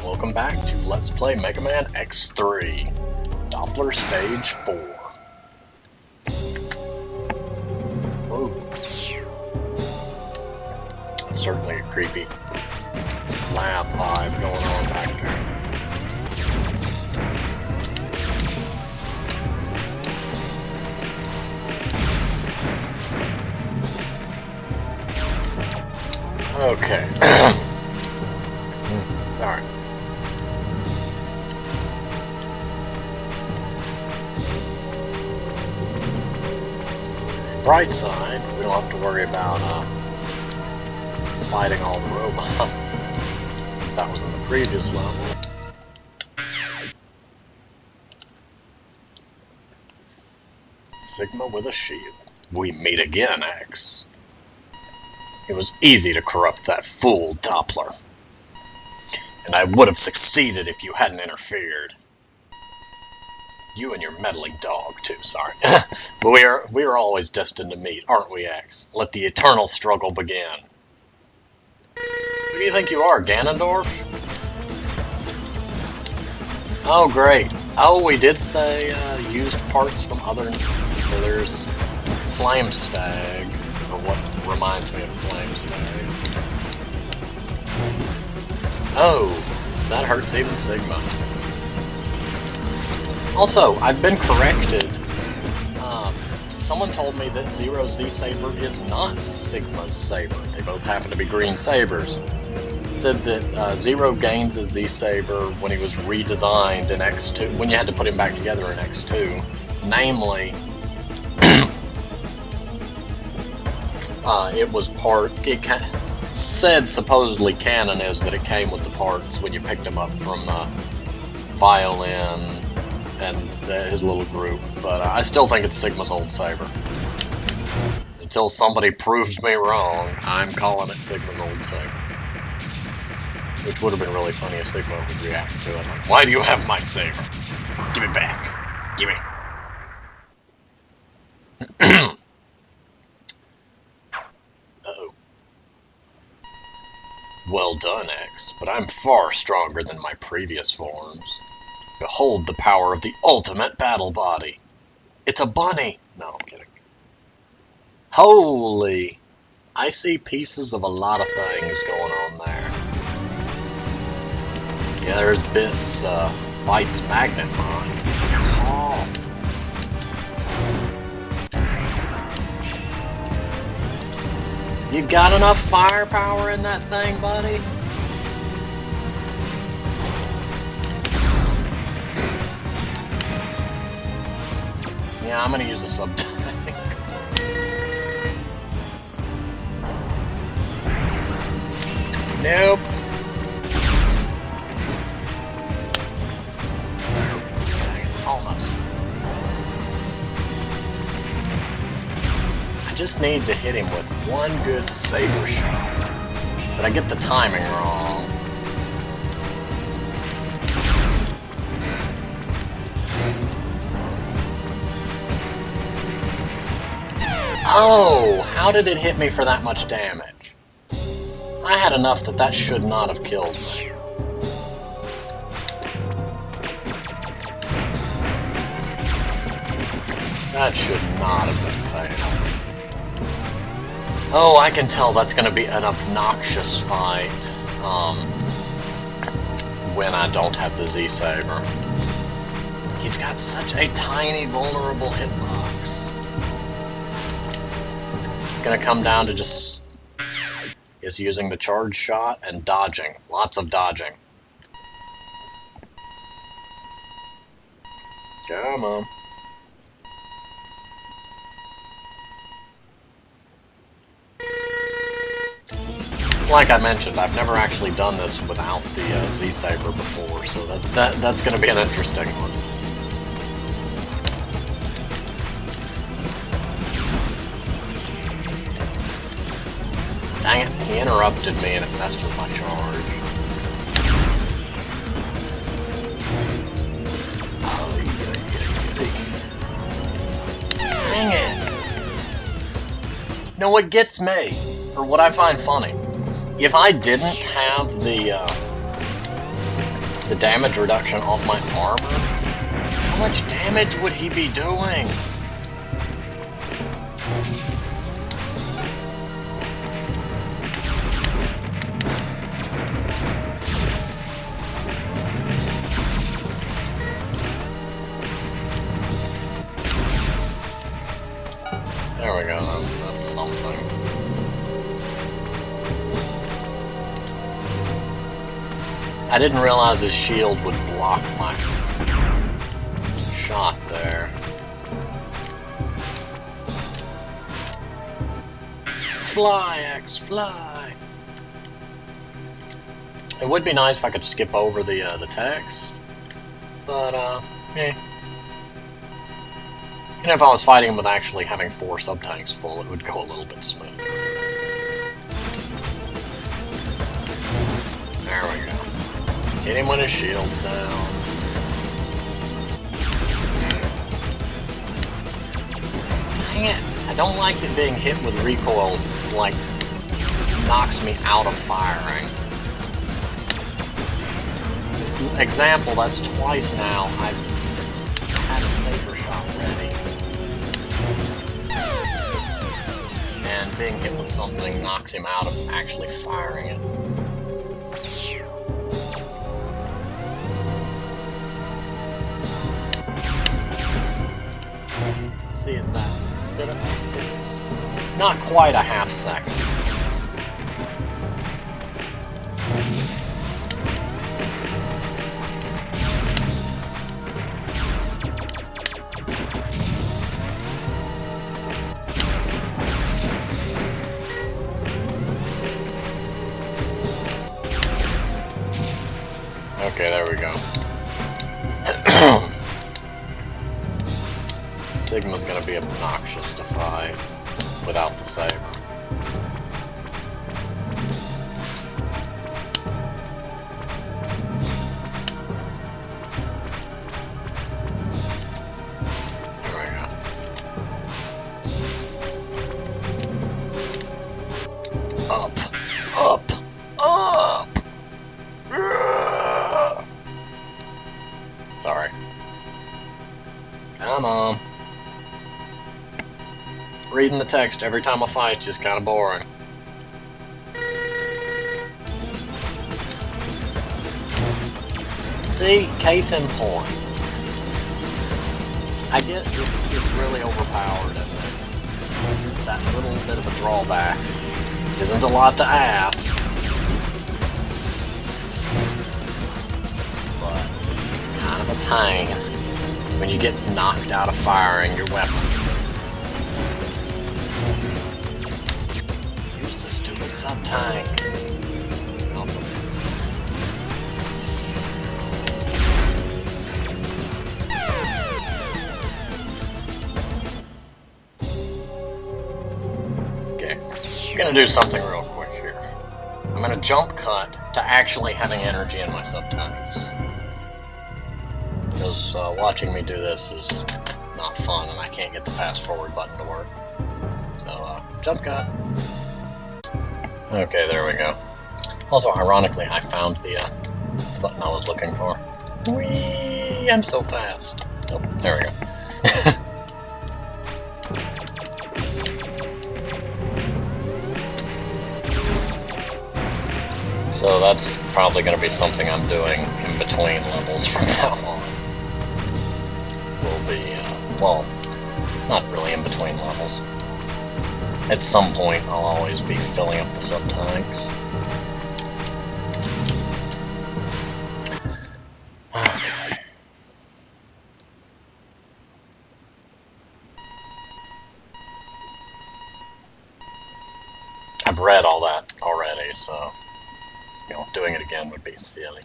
welcome back to Let's Play Megaman X3, Doppler Stage 4. Whoa. That's certainly a creepy lab vibe going on back there. Okay. Alright. Bright side, we don't have to worry about fighting all the robots, since that was in the previous level. Sigma with a shield. We meet again, X. It was easy to corrupt that fool Doppler. And I would have succeeded if you hadn't interfered. You and your meddling dog, too, sorry. But we are always destined to meet, aren't we, X? Let the eternal struggle begin. Who do you think you are, Ganondorf? Oh, great. Oh, we did say used parts from other... So there's Flame Stag, or what reminds me of Flame Stag. Oh, that hurts even Sigma. Also, I've been corrected. Someone told me that Zero's Z-Saber is not Sigma's Saber. They both happen to be green sabers. Said that Zero gains his Z-Saber when he was redesigned in X2, when you had to put him back together in X2. Namely, it was it said supposedly canon is that it came with the parts when you picked him up from Violin and his little group, but I still think it's Sigma's old Saber. Until somebody proves me wrong, I'm calling it Sigma's old Saber. Which would have been really funny if Sigma would react to it. Like, why do you have my Saber? Give it back. Give me. Uh-oh. Well done, X, but I'm far stronger than my previous forms. Behold the power of the ultimate battle body. It's a bunny. No, I'm kidding. Holy. I see pieces of a lot of things going on there. Yeah, there's bits, Bite's magnet mine. Oh. You got enough firepower in that thing, buddy? Yeah, I'm gonna use a sub-tank. Nope. Almost. I just need to hit him with one good Saber shot. But I get the timing wrong. Oh, how did it hit me for that much damage? I had enough that should not have killed me. That should not have been fatal. Oh, I can tell that's going to be an obnoxious fight when I don't have the Z-Saber. He's got such a tiny, vulnerable hitbox. It's going to come down to just using the charge shot and dodging. Lots of dodging. Come on. Like I mentioned, I've never actually done this without the Z-Saber before, so that's going to be an interesting one. Dang it, he interrupted me and it messed with my charge. Dang it! No, what gets me, or what I find funny, if I didn't have the the damage reduction off my armor? How much damage would he be doing? There we go, that's something. I didn't realize his shield would block my shot there. Fly, X, fly! It would be nice if I could skip over the text, but, eh. And if I was fighting him with actually having 4 sub-tanks full, it would go a little bit smoother. There we go. Hit him when his shield's down. Dang it! I don't like that being hit with recoil, like, knocks me out of firing. Example, that's twice now I've had a Saber shot ready. And being hit with something knocks him out of actually firing it. See, it's that bit of, it's not quite a half second. Okay, there we go. Sigma's gonna be obnoxious to fight without the Saber. There we go. Up! Up! Up! Sorry. Come on. Reading the text every time I fight is just kind of boring. See, case in point. I get it's really overpowered, isn't it? That little bit of a drawback isn't a lot to ask, but it's kind of a pain when you get knocked out of firing your weapon. Use the stupid sub-tank. Okay, I'm gonna do something real quick here. I'm gonna jump cut to actually having energy in my sub-tanks. Because watching me do this is not fun, and I can't get the fast forward button to work. So, jump cut. Okay, there we go. Also, ironically, I found the button I was looking for. Whee! I'm so fast. Oh, there we go. So that's probably going to be something I'm doing in between levels from now on. Will be, well, not really in between levels. At some point, I'll always be filling up the sub-tanks. Okay. I've read all that already, so, you know, doing it again would be silly.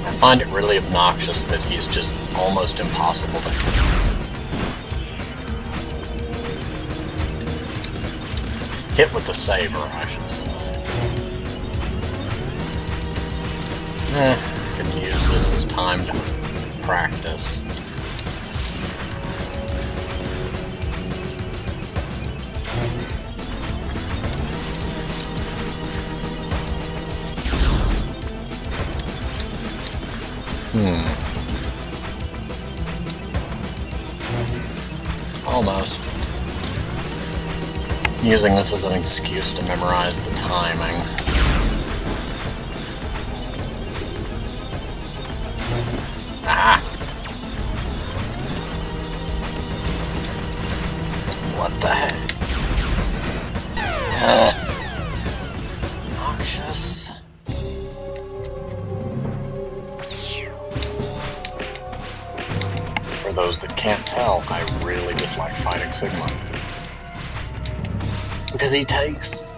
I find it really obnoxious that he's just almost impossible to hit with the Saber, I should say. could use this as time to practice. Almost. Using this as an excuse to memorize the timing. Ah! What the heck? Noxious. For those that can't tell, I really dislike fighting Sigma. Because he takes...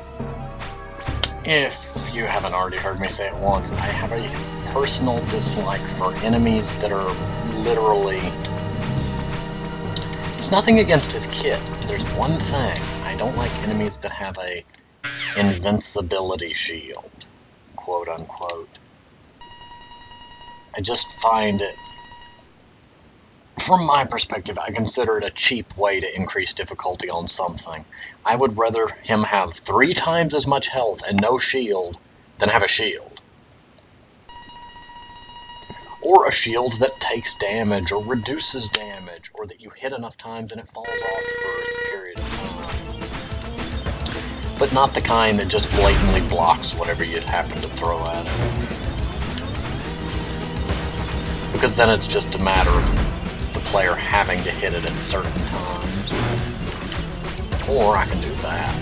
If you haven't already heard me say it once, I have a personal dislike for enemies that are literally... It's nothing against his kit. There's one thing. I don't like enemies that have a invincibility shield, quote unquote. I just find it, from my perspective, I consider it a cheap way to increase difficulty on something. I would rather him have 3 times as much health and no shield than have a shield. Or a shield that takes damage or reduces damage, or that you hit enough times and it falls off for a period of time. But not the kind that just blatantly blocks whatever you'd happen to throw at it. Because then it's just a matter of the player having to hit it at certain times. Or I can do that.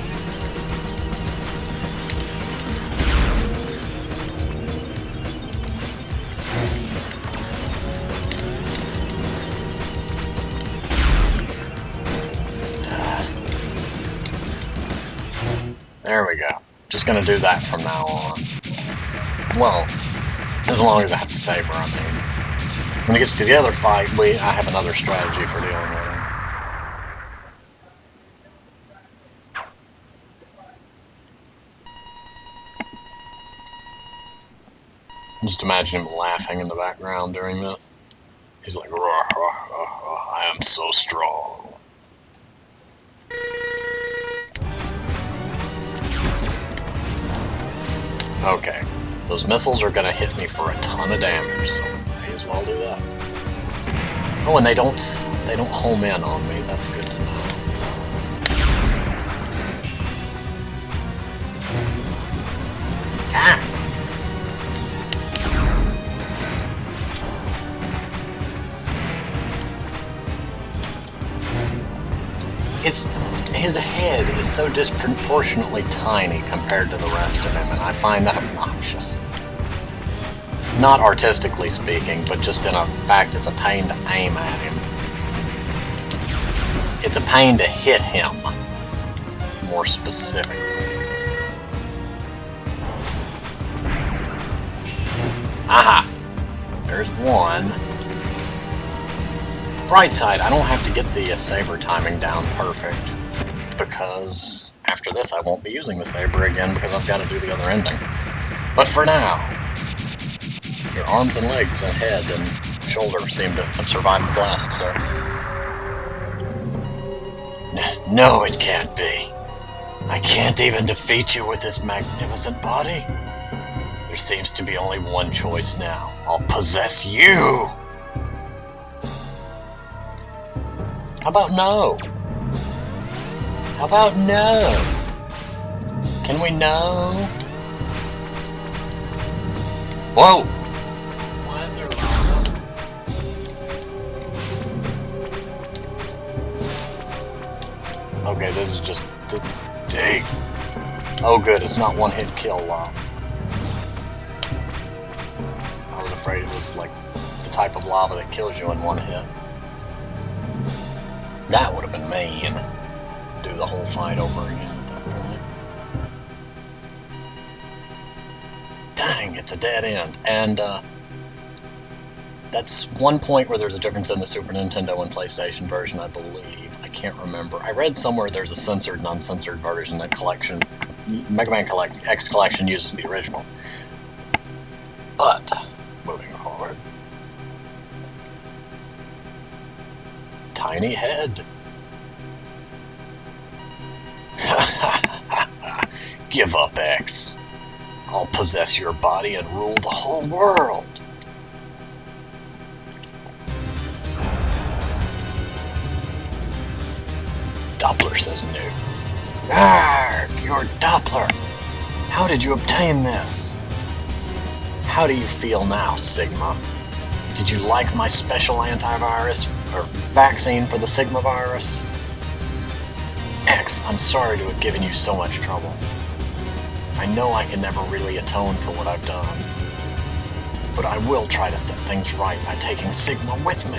There we go. Just gonna do that from now on. Well, as long as I have to Saber, I mean. When it gets to the other fight, I have another strategy for dealing with him. Just imagine him laughing in the background during this. He's like, "Rah, rah, rah, rah, I am so strong." Okay, those missiles are gonna hit me for a ton of damage, so may as well do that. Oh, and they don't home in on me. That's good to know. Ah! His head is so disproportionately tiny compared to the rest of him, and I find that obnoxious. Not artistically speaking, but just in a fact it's a pain to aim at him. It's a pain to hit him, more specifically. Aha! There's one. Bright side, I don't have to get the Saber timing down perfect, because after this I won't be using the Saber again because I've got to do the other ending. But for now, your arms and legs and head and shoulder seem to have survived the blast, so... No, it can't be. I can't even defeat you with this magnificent body. There seems to be only one choice now. I'll possess you! How about no? How about no? Can we no? Whoa! Why is there lava? Okay, this is just the dig. Oh good, it's not one hit kill lava. I was afraid it was like the type of lava that kills you in one hit. That would have been mean. Do the whole fight over again at that point. Dang, it's a dead end. And that's one point where there's a difference in the Super Nintendo and PlayStation version, I believe. I can't remember. I read somewhere there's a censored and uncensored version. That collection, Megaman X Collection, uses the original. But, moving on. tiny head. Give up, X. I'll possess your body and rule the whole world. Doppler says no. Arg, you're Doppler. How did you obtain this? How do you feel now, Sigma? Did you like my special antivirus or vaccine for the Sigma virus? X, I'm sorry to have given you so much trouble. I know I can never really atone for what I've done, but I will try to set things right by taking Sigma with me.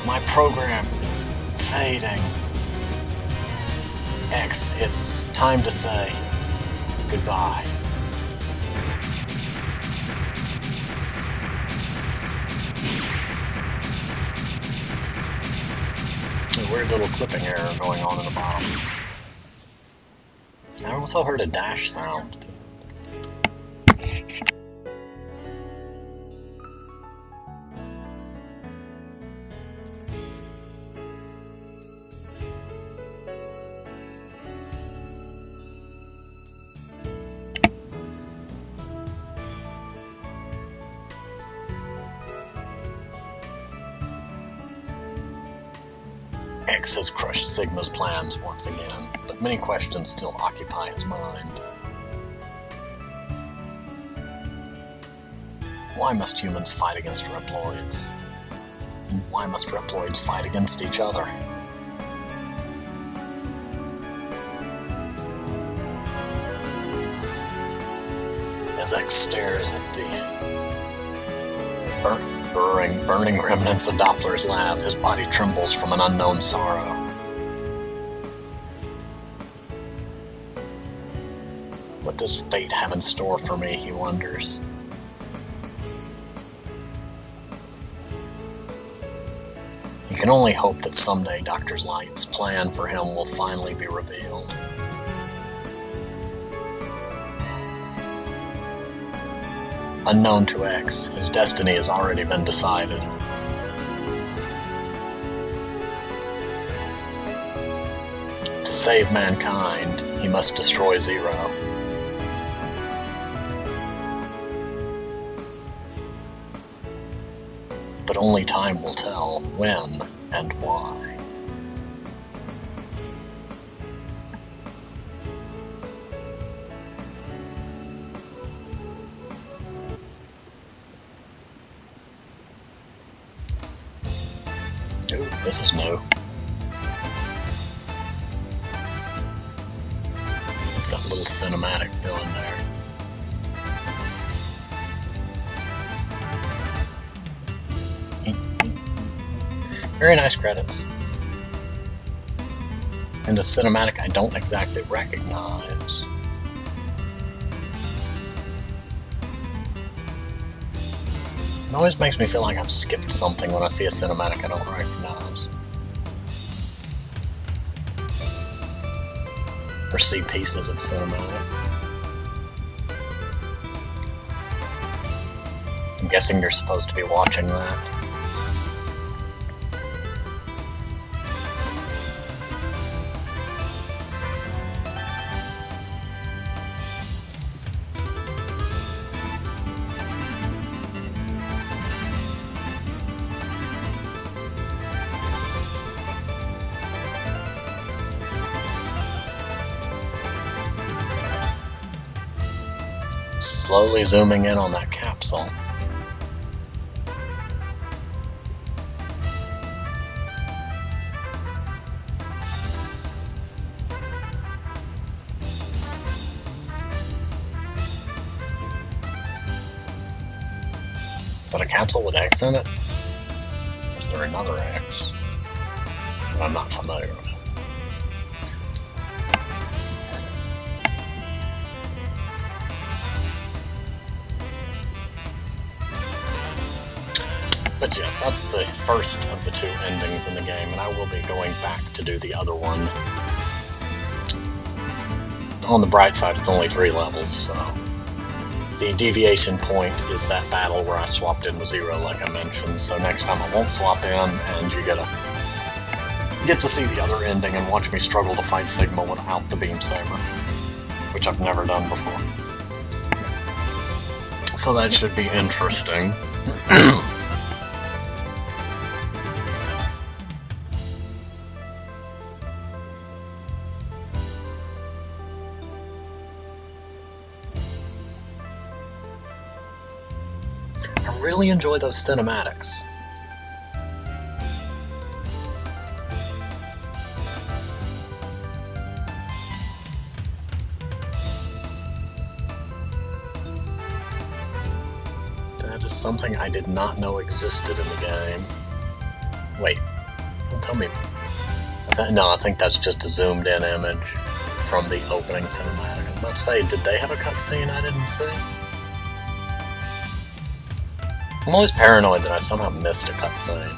My program is fading. X, it's time to say goodbye. A weird little clipping error going on in the bottom. I also heard a dash sound. X has crushed Sigma's plans once again, but many questions still occupy his mind. Why must humans fight against Reploids? And why must Reploids fight against each other? As X stares at the burning remnants of Doppler's lab, his body trembles from an unknown sorrow. What does fate have in store for me, he wonders. He can only hope that someday Dr. Light's plan for him will finally be revealed. Unknown to X, his destiny has already been decided. To save mankind, he must destroy Zero. But only time will tell when and why. Ooh, this is new. What's that little cinematic doing there? Very nice credits. And a cinematic I don't exactly recognize. It always makes me feel like I've skipped something when I see a cinematic I don't recognize. Or see pieces of cinematic. I'm guessing you're supposed to be watching that. Slowly zooming in on that capsule. Is that a capsule with X in it? Or is there another X that I'm not familiar with? But yes, that's the first of the two endings in the game, and I will be going back to do the other one. On the bright side, it's only 3 levels, so The deviation point is that battle where I swapped in with Zero, like I mentioned, so next time I won't swap in, and you get to see the other ending and watch me struggle to fight Sigma without the Beam Saber, which I've never done before. So that should be interesting. I really enjoy those cinematics. That is something I did not know existed in the game. Wait, don't tell me. No, I think that's just a zoomed in image from the opening cinematic. I was about to say, did they have a cutscene I didn't see? I'm always paranoid that I somehow missed a cutscene.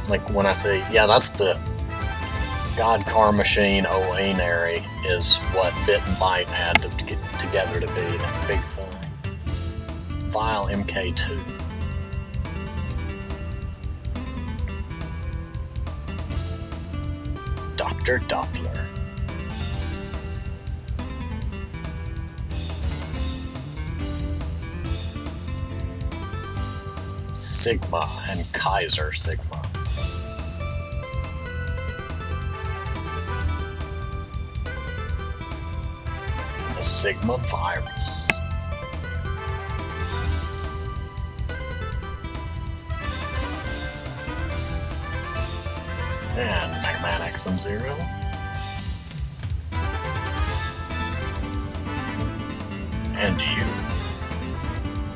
Like when I say, yeah, that's the God Car Machine Oanary is what Bit and Byte had to get together to be that big thing. File MK2. Dr. Doppler. Sigma and Kaiser Sigma. The Sigma virus. And Megaman X and Zero. And you.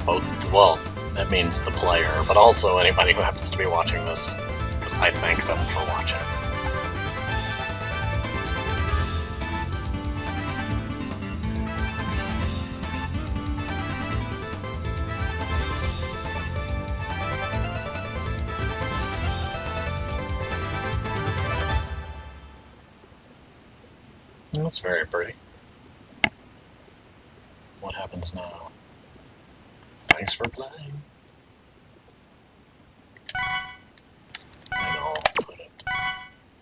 Both, well, that means the player, but also anybody who happens to be watching this, because I thank them for watching. That's very pretty. What happens now? Thanks for playing. And I'll put it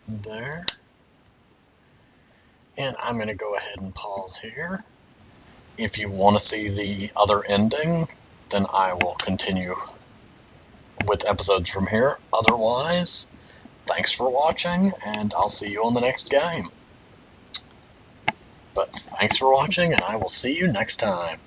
there. And I'm going to go ahead and pause here. If you want to see the other ending, then I will continue with episodes from here. Otherwise, thanks for watching, and I'll see you on the next game. But thanks for watching, and I will see you next time.